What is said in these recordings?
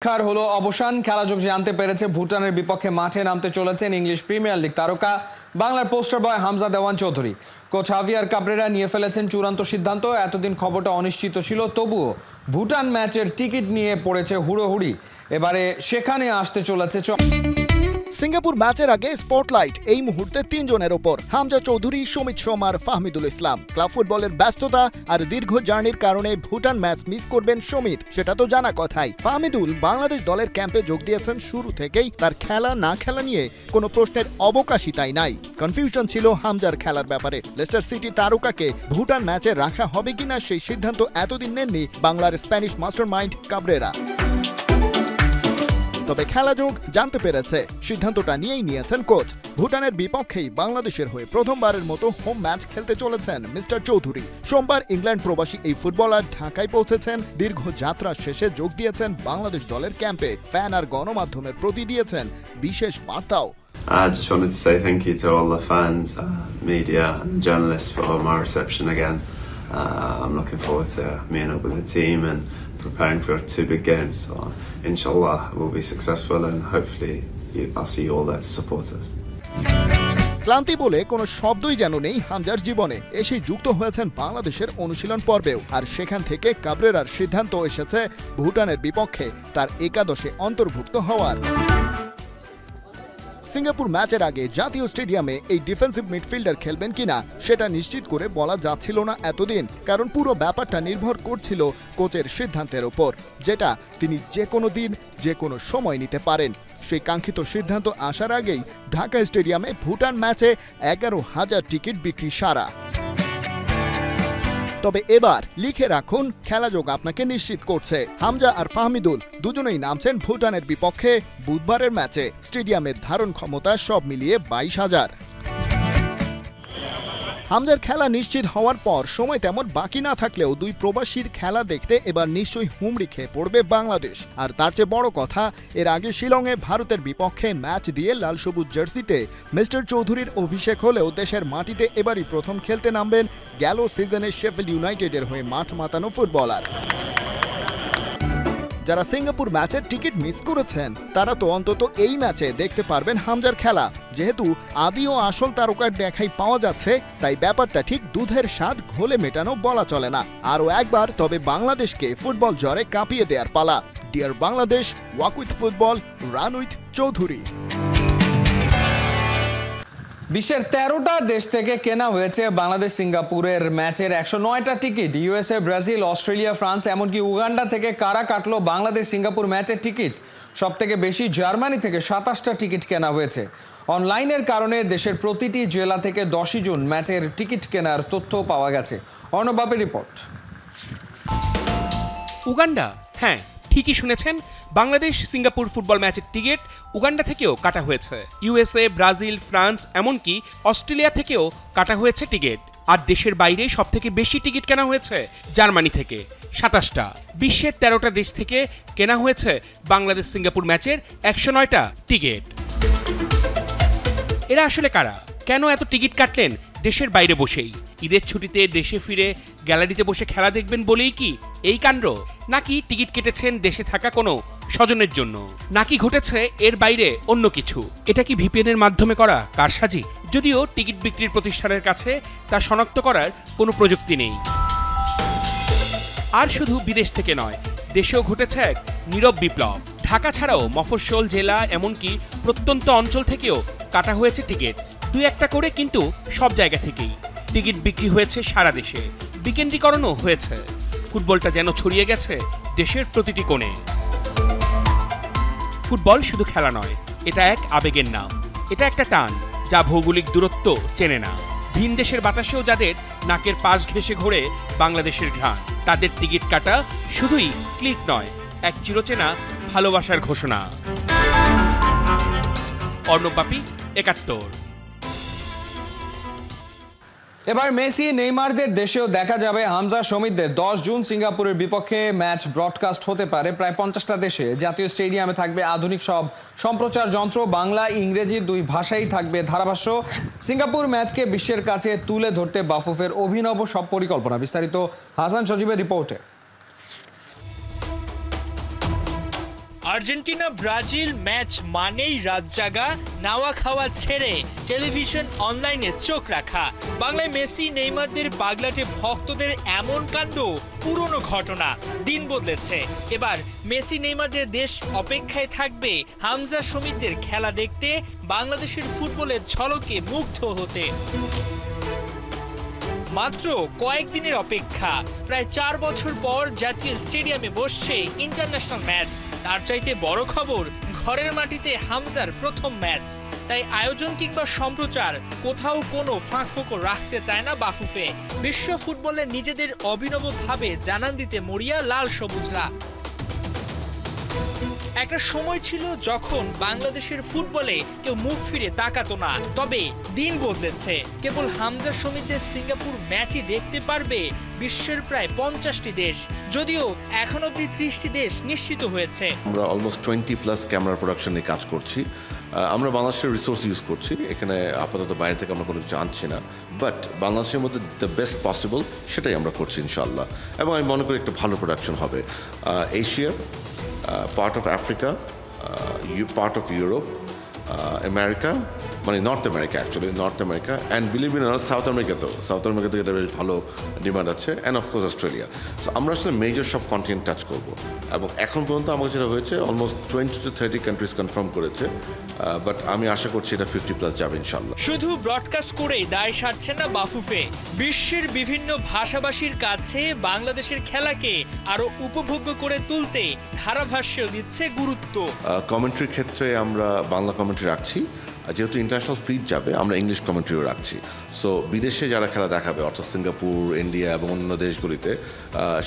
খার হলো অবসান। খেলাযোগ জানতে পেরেছে ভুটানের বিপক্ষে মাঠে নামতে চলেছেন ইংলিশ প্রিমিয়ার লিগ তারকা বাংলার পোস্টার বয় হামজা দেওয়ান চৌধুরী। কোচ হাভিয়ার কাবরেরা নিয়ে ফেলেছেন চূড়ান্ত সিদ্ধান্ত। এতদিন খবরটা অনিশ্চিত ছিল, তবুও ভুটান ম্যাচের টিকিট নিয়ে পড়েছে হুড়োহুড়ি। এবারে সেখানে আসতে চলেছে সিঙ্গাপুর ম্যাচের আগে স্পটলাইট এই মুহূর্তে তিনজনের ওপর: হামজা চৌধুরী, সমিত সোম আর ফাহমিদুল ইসলাম। ক্লাব ফুটবলের ব্যস্ততা আর দীর্ঘ জার্নির কারণে ভুটান ম্যাচ মিস করবেন সমিত, সেটা তো জানা কথাই। ফাহমিদুল বাংলাদেশ দলের ক্যাম্পে যোগ দিয়েছেন শুরু থেকেই। তার খেলা না খেলা নিয়ে কোনো প্রশ্নের অবকাশই তাই নাই। কনফিউশন ছিল হামজার খেলার ব্যাপারে। লেস্টার সিটি তারকাকে ভুটান ম্যাচে রাখা হবে কিনা সেই সিদ্ধান্ত এতদিন নেননি বাংলার স্প্যানিশ মাস্টারমাইন্ড কাবরেরা। তবে খেলাযোগ জানতে পেরেছে সিদ্ধান্তটা নিয়েই নিয়েছেন কোচ। ভুটানের বিপক্ষেই বাংলাদেশের হয়ে প্রথমবারের মতো হোম ম্যাচ খেলতে চলেছেন মিস্টার চৌধুরী। সোমবার ইংল্যান্ড প্রবাসী এই ফুটবলার ঢাকায় পৌঁছেছেন। দীর্ঘ যাত্রা শেষে যোগ দিয়েছেন বাংলাদেশ দলের ক্যাম্পে। ফ্যান আর গণমাধ্যমের প্রতি দিয়েছেন বিশেষ বার্তাও। I just wanted to say thank you to all the fans, media and journalists for my reception again. I'm looking forward to meeting up with the team and preparing for two big games. So inshallah we'll be successful and hopefully I'll see you all there to support us. ক্লান্তি বলে কোনো শব্দই যেন নেই হামজার জীবনে। এসেই যুক্ত হয়েছেন বাংলাদেশের অনুশীলন পর্বেও। আর সেখান থেকে কাবরেরার সিদ্ধান্ত এসেছে ভুটানের বিপক্ষে তার একাদশে অন্তর্ভুক্ত হওয়ার। সিঙ্গাপুর ম্যাচের আগে জাতীয় স্টেডিয়ামে এই ডিফেন্সিভ মিডফিল্ডার খেলবেন কিনা সেটা নিশ্চিত করে বলা যাচ্ছিল না এতদিন, কারণ পুরো ব্যাপারটা নির্ভর করছিল কোচের সিদ্ধান্তের উপর, যেটা তিনি যে কোনো দিন যে কোনো সময় নিতে পারেন। সেই কাঙ্ক্ষিত সিদ্ধান্ত আসার আগেই ঢাকা স্টেডিয়ামে ভুটান ম্যাচে 11,000 টিকিট বিক্রি সারা। তবে এবার লিখে রাখুন, খেলাযোগ আপনাকে নিশ্চিত করছে হামজা আর ফাহমিদুল দুজনেই নামছেন ভুটানের বিপক্ষে বুধবারের ম্যাচে। স্টেডিয়ামের ধারণ ক্ষমতা সব মিলিয়ে 22,000। হামজার খেলা নিশ্চিত হওয়ার পর সময় তেমন বাকি না থাকলেও দুই প্রবাসীর খেলা দেখতে এবার নিশ্চয়ই হুমড়ি খেয়ে পড়বে বাংলাদেশ। আর তার চেয়ে বড় কথা, এর আগে শিলংয়ে ভারতের বিপক্ষে ম্যাচ দিয়ে লাল সবুজ জার্সিতে মিস্টার চৌধুরীর অভিষেক হলেও দেশের মাটিতে এবারই প্রথম খেলতে নামবেন গেল সিজনে শেফিল্ড ইউনাইটেডের হয়ে মাঠ মাতানো ফুটবলার। যারা সিঙ্গাপুর ম্যাচের টিকিট মিস করেছেন তারা তো অন্তত এই ম্যাচে দেখতে পারবেন হামজার খেলা। যেহেতু আদি ও আসল তারকার দেখাই পাওয়া যাচ্ছে, তাই ব্যাপারটা ঠিক দুধের স্বাদ ঘোলে মেটানো বলা চলে না। আরও একবার তবে বাংলাদেশকে ফুটবল জ্বরে কাঁপিয়ে দেওয়ার পালা। Dear Bangladesh, walk with football, run with Chowdhury. বিশ্বের 13টা দেশ থেকে কেনা হয়েছে বাংলাদেশ সিঙ্গাপুরের ম্যাচের 109টা টিকিট। ইউএসএ, ব্রাজিল, অস্ট্রেলিয়া, ফ্রান্স, এমনকি উগান্ডা থেকে কারা কাটলো বাংলাদেশ সিঙ্গাপুর ম্যাচের টিকিট। সবথেকে বেশি জার্মানি থেকে 27টা টিকিট কেনা হয়েছে। অনলাইনের কারণে দেশের প্রতিটি জেলা থেকে 10ই জুন ম্যাচের টিকিট কেনার তথ্য পাওয়া গেছে। অর্ণবাপের রিপোর্ট। উগান্ডা, হ্যাঁ ঠিকই শুনেছেন, বাংলাদেশ সিঙ্গাপুর ফুটবল ম্যাচের টিকিট উগান্ডা থেকেও কাটা হয়েছে। ইউএসএ, ব্রাজিল, ফ্রান্স, এমনকি অস্ট্রেলিয়া থেকেও কাটা হয়েছে টিকিট। আর দেশের বাইরে সবথেকে বেশি টিকিট কেনা হয়েছে জার্মানি থেকে 27টা। বিশ্বের 13টা দেশ থেকে কেনা হয়েছে বাংলাদেশ সিঙ্গাপুর ম্যাচের 109টা টিকিট। এরা আসলে কারা? কেন এত টিকিট কাটলেন দেশের বাইরে বসেই? ঈদের ছুটিতে দেশে ফিরে গ্যালারিতে বসে খেলা দেখবেন বলেই কি এই কাণ্ড? নাকি টিকিট কেটেছেন দেশে থাকা কোনো স্বজনের জন্য? নাকি ঘটেছে এর বাইরে অন্য কিছু? এটা কি ভিপিএন এর মাধ্যমে করা কারসাজি? যদিও টিকিট বিক্রির প্রতিষ্ঠানের কাছে তা শনাক্ত করার কোনো প্রযুক্তি নেই। আর শুধু বিদেশ থেকে নয়, দেশেও ঘটেছে এক নীরব বিপ্লব। ঢাকা ছাড়াও মফস্বল জেলা, এমনকি প্রত্যন্ত অঞ্চল থেকেও কাটা হয়েছে টিকিট। দুই একটা করে, কিন্তু সব জায়গা থেকেই টিকিট বিক্রি হয়েছে সারা দেশে। বিকেন্দ্রীকরণও হয়েছে। ফুটবলটা যেন ছড়িয়ে গেছে দেশের প্রতিটি কোণে। ফুটবল শুধু খেলা নয়, এটা এক আবেগের নাম। এটা একটা টান যা ভৌগোলিক দূরত্ব চেনে না। ভিন দেশের বাতাসেও যাদের নাকের পাশ ঘেঁষে ঘোরে বাংলাদেশের ঘ্রাণ, তাদের টিকিট কাটা শুধুই ক্লিক নয়, এক চিরচেনা ভালোবাসার ঘোষণা। অর্ণবাপী, 71। এবার মেসি, নেইমারদের দেশেও দেখা যাবে হামজা, সমিতদের। 10 জুন সিঙ্গাপুরের বিপক্ষে ম্যাচ ব্রডকাস্ট হতে পারে প্রায় 50টা দেশে। জাতীয় স্টেডিয়ামে থাকবে আধুনিক সব সম্প্রচার যন্ত্র। বাংলা, ইংরেজি দুই ভাষাই থাকবে ধারাভাষ্য। সিঙ্গাপুর ম্যাচকে বিশ্বের কাছে তুলে ধরতে বাফুফের অভিনব সব পরিকল্পনা। বিস্তারিত হাসান সজীবের রিপোর্টে। আর্জেন্টিনা ব্রাজিল ম্যাচ মানেই রাত জাগা, নাওয়া খাওয়া ছেড়ে টেলিভিশন অনলাইনে চোখ রাখা। বাংলায় মেসি নেইমারদের পাগলাটে ভক্তদের এমন কাণ্ড পুরনো ঘটনা, দিন বদলেছে। এবার মেসি নেইমারদের দেশ অপেক্ষায় থাকবে হামজা শমীদদের খেলা দেখতে, বাংলাদেশের ফুটবলের ঝলকে মুগ্ধ হতে। মাত্র কয়েকদিনের অপেক্ষা, প্রায় 4 বছর পর জাতীয় স্টেডিয়ামে বসছে ইন্টারন্যাশনাল ম্যাচ। তার চাইতে বড় খবর, ঘরের মাটিতে হামজার প্রথম ম্যাচ। তাই আয়োজন কিংবা সম্প্রচার কোথাও কোনো ফাঁকফোকর রাখতে চায় না বাফুফে। বিশ্ব ফুটবলে নিজেদের অভিনবভাবে জানান দিতে মরিয়া লাল সবুজরা। একটা সময় ছিল যখন বাংলাদেশের ফুটবলে কেউ মুখ ফিরে তাকাতো না, তবে দিন বদলেছে। কেবল হামজা শমীদদের সিঙ্গাপুর ম্যাচই দেখতে পারবে বিশ্বের প্রায় 50টি দেশ, যদিও এখন অব্দি 30টি দেশ নিশ্চিত হয়েছে। আমরা অলমোস্ট 20+ ক্যামেরা প্রোডাকশন নিয়ে কাজ করছি। আমরা বাংলাদেশের রিসোর্স ইউজ করছি, এখানে আপাতত বাইরে থেকে আমরা কোনো কিছু আনছি না, বাট বাংলাদেশের মধ্যে দ্য বেস্ট পসিবল সেটাই আমরা করছি ইনশাআল্লাহ। এবং আমি মনে করি একটা ভালো প্রোডাকশন হবে। Asia, part of Africa, part of Europe, America, মানে north America, actually north America, and believe in south আমেরিকাতেও এটা বেশ ভালো ডিমান্ড আছে, অ্যান্ড অফকোর্স অস্ট্রেলিয়া। সো আমরা আসলে মেজর সব কন্টিনেন্ট টাচ করবো। এবং এখন পর্যন্ত আমার যেটা হয়েছে অলমোস্ট 20 to 30 কান্ট্রিজ কনফার্ম করেছে, বাট আমি আশা করছি এটা 50+ যাবে ইনশাল্লাহ। শুধু ব্রডকাস্ট করেই দায় সারছে না বাফুফে, বিশ্বের বিভিন্ন ভাষাভাষীর কাছে বাংলাদেশের খেলাকে আরো উপভোগ্য করে তুলতে ধারাভাষ্য দিচ্ছে গুরুত্ব। কমেন্ট্রির ক্ষেত্রে আমরা বাংলা কমেন্ট্রি রাখছি, যেহেতু ইন্টারন্যাশনাল ফিড যাবে আমরা ইংলিশ কমেন্ট্রিও রাখছি। সো বিদেশে যারা খেলা দেখাবে, অর্থাৎ সিঙ্গাপুর, ইন্ডিয়া এবং অন্য দেশগুলিতে,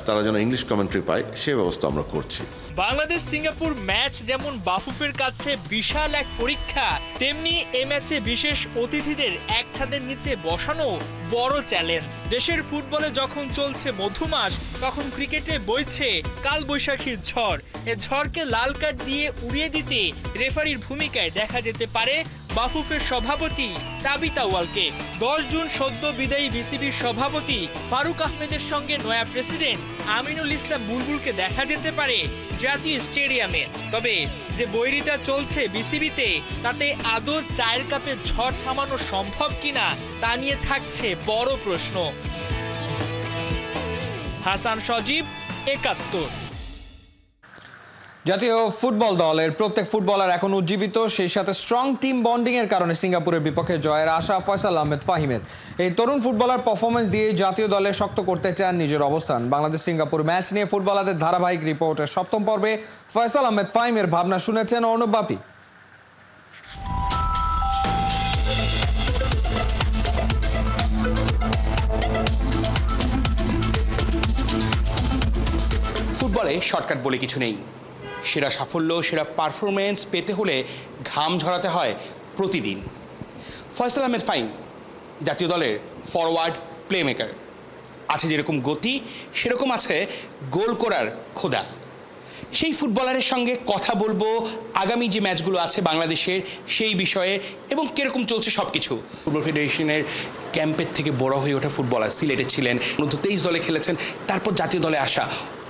তারা যেন ইংলিশ কমেন্ট্রি পায় সে ব্যবস্থা আমরা করছি। বাংলাদেশ সিঙ্গাপুর ম্যাচ যেমন বাফুফের কাছে বিশাল এক পরীক্ষা, তেমনি এ ম্যাচে বিশেষ অতিথিদের এক ছাদের নিচে বসানো বড় চ্যালেঞ্জ। দেশের ফুটবলে যখন চলছে মধুমাস, তখন ক্রিকেটে বইছে কালবৈশাখীর ঝড়। এ ঝড়কে লাল কার্ড দিয়ে উড়িয়ে দিতে রেফারির ভূমিকায় দেখা যেতে পারে বাফুফের সভাপতি তাবিত আউয়ালকে। 10 জুন সদ্য বিদায়ী বিসিবির সভাপতি ফারুক আহমেদের সঙ্গে নয়া প্রেসিডেন্ট আমিনুল ইসলাম বুলবুলকে দেখা যেতে পারে জাতীয় স্টেডিয়ামে। তবে যে বৈরিতা চলছে বিসিবিতে, তাতে আদৌ চায়ের কাপে ঝড় থামানো সম্ভব কিনা তা নিয়ে থাকছে বড় প্রশ্ন। হাসান সজীব, 71। জাতীয় ফুটবল দলের প্রত্যেক ফুটবলার এখন উজ্জীবিত, সেই সাথে স্ট্রং টিম বন্ডিং এর কারণে সিঙ্গাপুরের বিপক্ষে জয়ের আশা ফয়সাল আহমেদ ফাহিমের। এই তরুণ ফুটবলার পারফরমেন্স দিয়ে জাতীয় দলে শক্ত করতে চান নিজের অবস্থান। বাংলাদেশ সিঙ্গাপুর ম্যাচ নিয়ে ফুটবলারদের ধারাবাহিক রিপোর্টের 7ম পর্বে ফয়সাল আহমেদ ফাহিমের ভাবনা শুনেছেন অর্ণব বাপি। ফুটবলে শর্টকাট বলে কিছু নেই। সেরা সাফল্য, সেরা পারফরমেন্স পেতে হলে ঘাম ঝরাতে হয় প্রতিদিন। ফয়সাল আহমেদ ফাহিম জাতীয় দলের ফরওয়ার্ড প্লেমেকার। আছে যেরকম গতি, সেরকম আছে গোল করার ক্ষুধা। সেই ফুটবলারের সঙ্গে কথা বলবো আগামী যে ম্যাচগুলো আছে বাংলাদেশের সেই বিষয়ে, এবং কীরকম চলছে সব কিছু। ফুটবল ফেডারেশনের ক্যাম্পের থেকে বড় হয়ে ওঠা ফুটবলার, সিলেটে ছিলেন, 23 দলে খেলেছেন, তারপর জাতীয় দলে আসা।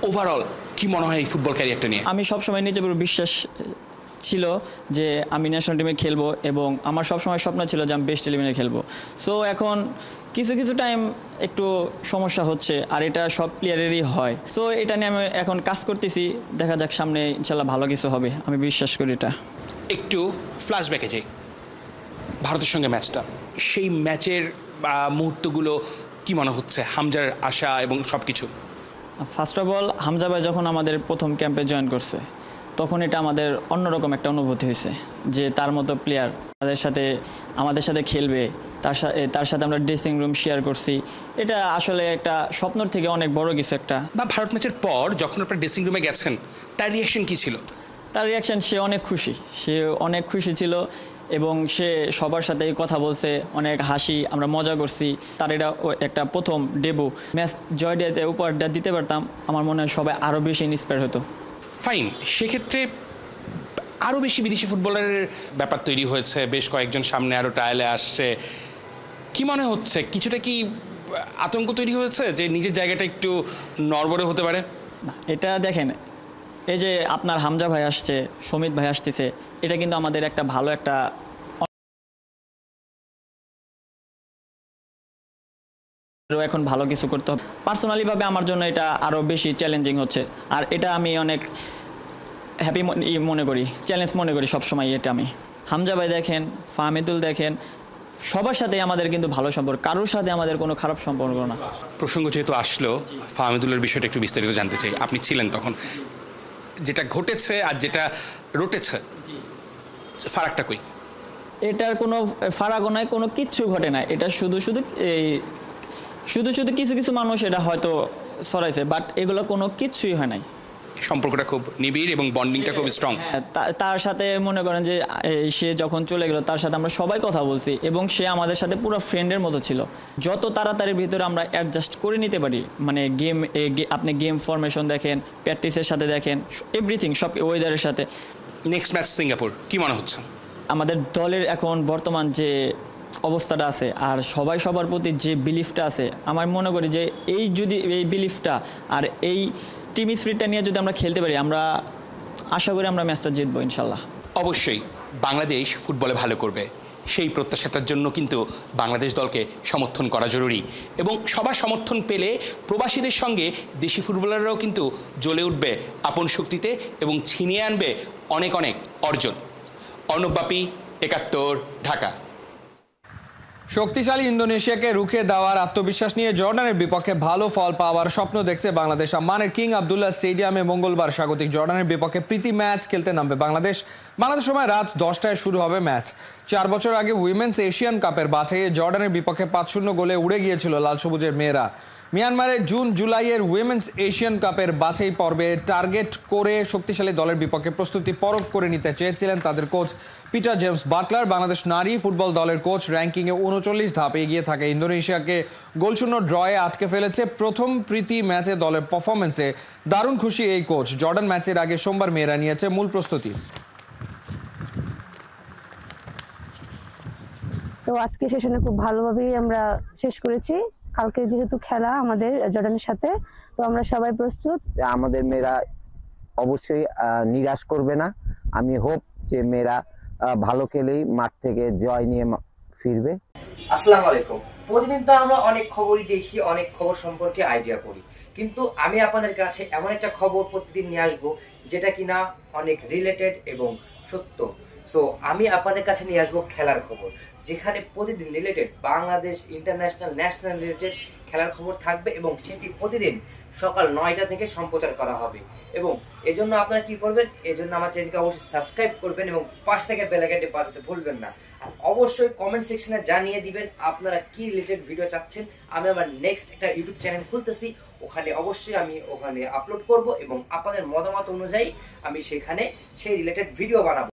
ওভারঅল কি মনে হয় এই ফুটবল ক্যারিয়ারটা নিয়ে? আমি সবসময় নিজের উপর বিশ্বাস ছিল যে আমি ন্যাশনাল টিমে খেলবো, এবং আমার সবসময় স্বপ্ন ছিল যে আমি বেস্ট 11-এ খেলবো। সো এখন কিছু টাইম একটু সমস্যা হচ্ছে, আর এটা সব প্লেয়ারেরই হয়। সো এটা নিয়ে আমি এখন কাজ করতেছি, দেখা যাক সামনে ইনশাল্লাহ ভালো কিছু হবে, আমি বিশ্বাস করি এটা। একটু ফ্ল্যাশব্যাকে যাই, ভারতের সঙ্গে ম্যাচটা, সেই ম্যাচের মুহূর্তগুলো কি মনে হচ্ছে, হামজার আশা এবং সব কিছু? ফার্স্ট অফ অল, হামজা ভাই যখন আমাদের প্রথম ক্যাম্পে জয়েন করছে, তখন এটা আমাদের অন্যরকম একটা অনুভূতি হয়েছে যে তার মতো প্লেয়ার আমাদের সাথে খেলবে, তার সাথে আমরা ড্রেসিং রুম শেয়ার করছি। এটা আসলে একটা স্বপ্নর থেকে অনেক বড় কিছু একটা। বা ভারত ম্যাচের পর যখন আপনার ড্রেসিং রুমে গেছেন, তার রিয়াকশন কি ছিল? তার রিয়াকশন, সে অনেক খুশি ছিল, এবং সে সবার সাথেই কথা বলছে, অনেক হাসি, আমরা মজা করছি। তার এটা একটা প্রথম ডেবু ম্যাচ, জয় ডেতে উপহারটা দিতে পারতাম, আমার মনে হয় সবাই আরও বেশি ইন্সপায়ার হতো। ফাইন, সেক্ষেত্রে আরও বেশি বিদেশি ফুটবলারের ব্যাপার তৈরি হয়েছে, বেশ কয়েকজন সামনে আরও ট্রায়ালে আসছে। কি মনে হচ্ছে, কিছুটা কি আতঙ্ক তৈরি হয়েছে যে নিজের জায়গাটা একটু নড়বড়ে হতে পারে? না, এটা দেখেন, এই যে আপনার হামজা ভাই আসছে, সমিত ভাই আসতেছে, এটা কিন্তু আমাদের একটা ভালো একটা এখন ভালো কিছু করতে হবে। পার্সোনালি ভাবে আমার জন্য এটা আরো বেশি চ্যালেঞ্জিং হচ্ছে, আর এটা আমি অনেক হ্যাপি মনে করি, চ্যালেঞ্জ মনে করি সবসময়। এটা আমি হামজা ভাই দেখেন, ফাহমিদুল দেখেন, সবার সাথে আমাদের কিন্তু ভালো সম্পর্ক, কারোর সাথে আমাদের কোনো খারাপ সম্পর্ক না। প্রসঙ্গ যেহেতু আসলো, ফাহমিদুলের বিষয়টা একটু বিস্তারিত জানতে চাই। আপনি ছিলেন তখন, যেটা ঘটেছে আর যেটা রটেছে, ফারাকটা কই? এটার কোনো ফারাকও নাই, কোনো কিচ্ছু ঘটে না। এটা শুধু কিছু কিছু মানুষ এটা হয়তো ছড়াইছে, বাট এগুলো কোনো কিচ্ছুই হয় নাই। সম্পর্কটা খুব নিবিড় এবং বন্ডিংটা খুব স্ট্রং। তার সাথে মনে করেন যে সে যখন চলে গেল, তার সাথে আমরা সবাই কথা বলছি এবং সে আমাদের সাথে পুরো ফ্রেন্ডের মতো ছিল। যত তাড়াতাড়ির ভিতরে আমরা অ্যাডজাস্ট করে নিতে পারি, মানে আপনি গেম ফরমেশন দেখেন, প্র্যাকটিসের সাথে দেখেন, এভরিথিং, সব ওয়েদারের সাথে। নেক্সট ম্যাচ সিঙ্গাপুর, কি মনে হচ্ছে? আমাদের দলের এখন বর্তমান যে অবস্থাটা আছে আর সবাই সবার প্রতি যে বিলিফটা আছে, আমার মনে করি যে যদি এই বিলিফটা আর এই টিম স্পিরিটটা নিয়ে যদি আমরা খেলতে পারি, আমরা আশা করি আমরা ম্যাচটা জিতবো ইনশাল্লাহ। অবশ্যই বাংলাদেশ ফুটবলে ভালো করবে, সেই প্রত্যাশাটার জন্য কিন্তু বাংলাদেশ দলকে সমর্থন করা জরুরি, এবং সবার সমর্থন পেলে প্রবাসীদের সঙ্গে দেশি ফুটবলাররাও কিন্তু জ্বলে উঠবে আপন শক্তিতে এবং ছিনিয়ে আনবে অনেক অনেক অর্জন। অর্ণব বাপি, ৭১, ঢাকা। শক্তিশালী ইন্দোনেশিয়াকে রুখে দেওয়ার আত্মবিশ্বাস নিয়ে জর্ডানের বিপক্ষে ভালো ফল পাওয়ার স্বপ্ন দেখছে বাংলাদেশ। আম্মানের কিং আবদুল্লাহ স্টেডিয়ামে মঙ্গলবার স্বাগতিক জর্ডানের বিপক্ষে প্রীতি ম্যাচ খেলতে নামবে বাংলাদেশ। বাংলাদেশ সময় রাত 10টায় শুরু হবে ম্যাচ। 4 বছর আগে উইমেন্স এশিয়ান কাপের বাছাইয়ে জর্ডানের বিপক্ষে 5-0 গোলে উড়ে গিয়েছিল লাল সবুজের মেয়েরা। মিয়ানমারে জুন-জুলাইয়ের উইমেন্স এশিয়ান কাপের বাছাই পর্বে টার্গেট করে শক্তিশালী দলের বিপক্ষে প্রস্তুতি পরখ করে নিতে চেয়েছিলেন তাদের coach Peter James Butler. Bangladesh নারী ফুটবল দলের কোচ র্যাঙ্কিংয়ে 39 ধাপ এগিয়ে থাকে ইন্দোনেশিয়াকে গোলশূন্য ড্রয়ে আটকে ফেলেছে। প্রথম প্রীতি ম্যাচে দলের পারফরমেন্সে দারুণ খুশি এই কোচ। জর্ডান ম্যাচের আগে সোমবার মেয়েরা নিয়েছে মূল প্রস্তুতি। তো আজকে সেশনে খুব ভালোভাবেই আমরা শেষ করেছি। কালকে যেহেতু খেলা আমাদের জর্ডানের সাথে, তো আমরা সবাই প্রস্তুত। আমাদের মেয়েরা অবশ্যই নিরাশ করবে না। আমি হোপ যে মেয়েরা ভালো খেলেই মাঠ থেকে জয় নিয়ে ফিরবে। আসসালামু আলাইকুম। প্রতিদিন তো আমরা অনেক খবরই দেখি, অনেক খবর সম্পর্কে আইডিয়া করি, কিন্তু আমি আপনাদের কাছে এমন একটা খবর প্রতিদিন নিয়ে আসবো যেটা কিনা অনেক রিলেটেড এবং সত্য। সো আমি আপনাদের কাছে নিয়ে আসবো খেলার খবর, যেখানে প্রতিদিন related Bangladesh, international, national related খেলার খবর থাকবে এবং সেটি প্রতিদিন সকাল 9টা থেকে সম্প্রচার করা হবে। এবং এজন্য আপনারা কি করবেন, এজন্য আমার চ্যানেলকে অবশ্যই সাবস্ক্রাইব করবেন এবং পাশ থেকে বেল আইকনটি বাজাতে ভুলবেন না। আর অবশ্যই কমেন্ট সেকশনে জানিয়ে দিবেন আপনারা কি রিলেটেড ভিডিও চাচ্ছেন। আমি আমার নেক্সট একটা ইউটিউব চ্যানেল খুলতেছি, ওখানে অবশ্যই আমি ওখানে আপলোড করব এবং আপনাদের মতামত অনুযায়ী আমি সেখানে সেই রিলেটেড ভিডিও বানাবো।